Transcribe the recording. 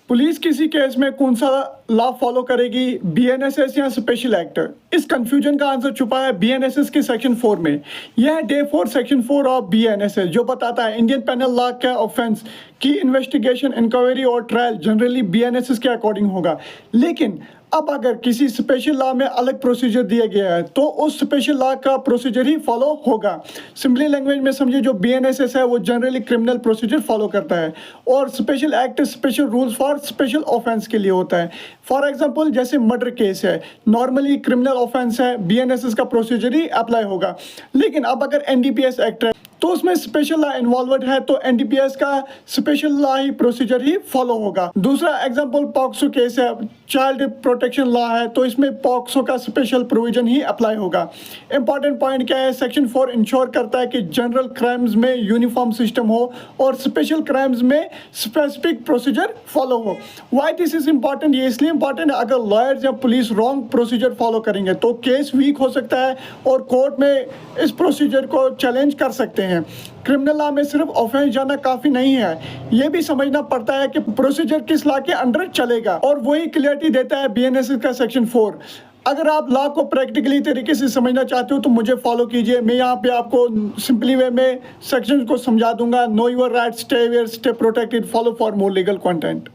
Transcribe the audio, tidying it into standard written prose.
Police किसी case में कौन सा लॉ फॉलो करेगी, बीएनएसएस या स्पेशल एक्ट? इस कंफ्यूजन का आंसर छुपा है बीएनएसएस के सेक्शन 4 में। यह है डे 4 सेक्शन 4 ऑफ बीएनएसएस, जो बताता है इंडियन पेनल लॉ का ऑफेंस की इन्वेस्टिगेशन, इंक्वायरी और ट्रायल जनरली बीएनएसएस के अकॉर्डिंग होगा। लेकिन अब अगर किसी स्पेशल लॉ में अलग प्रोसीजर दिया गया है तो उस स्पेशल लॉ का प्रोसीजर ही फॉलो होगा। सिंपली लैंग्वेज में समझिए, जो बीएनएसएस है वो जनरली क्रिमिनल प्रोसीजर फॉलो करता है और special act special rules for special offence के लिए होता है। फॉर एग्जांपल जैसे मर्डर केस है, नॉर्मली क्रिमिनल ऑफेंस है, बीएनएसएस का प्रोसीजर ही अप्लाई होगा। लेकिन अब अगर एनडीपीएस एक्ट है तो उसमें स्पेशल लॉ इन्वॉल्वड है तो एनडीपीएस का स्पेशल लॉ ही प्रोसीजर ही फॉलो होगा। दूसरा एग्जांपल पॉक्सो केस है, चाइल्ड प्रोटेक्शन लॉ है, तो इसमें पॉक्सो का स्पेशल प्रोविजन ही अप्लाई होगा। इंपॉर्टेंट पॉइंट क्या है, सेक्शन 4 इंश्योर करता है कि जनरल क्राइम्स में यूनिफॉर्म सिस्टम हो और स्पेशल क्राइम्स में स्पेसिफिक प्रोसीजर फॉलो हो। Why this is important? ये इसलिए इंपॉर्टेंट है, अगर लॉयर्स या पुलिस रॉन्ग प्रोसीजर फॉलो करेंगे तो केस वीक हो सकता है और कोर्ट में इस प्रोसीजर को चैलेंज कर सकते हैं। क्रिमिनल लॉ में सिर्फ ऑफेंस जाना काफी नहीं है, यह भी समझना पड़ता है कि प्रोसीजर किस लॉ के अंडर चलेगा, और वही क्लियरिटी देता है बीएनएसएस का सेक्शन 4। अगर आप लॉ को प्रैक्टिकली तरीके से समझना चाहते हो तो मुझे फॉलो कीजिए। मैं यहाँ पे आपको सिंपली वे में सेक्शन को समझा दूंगा। Know your rights, stay aware, stay protected, follow for more legal content.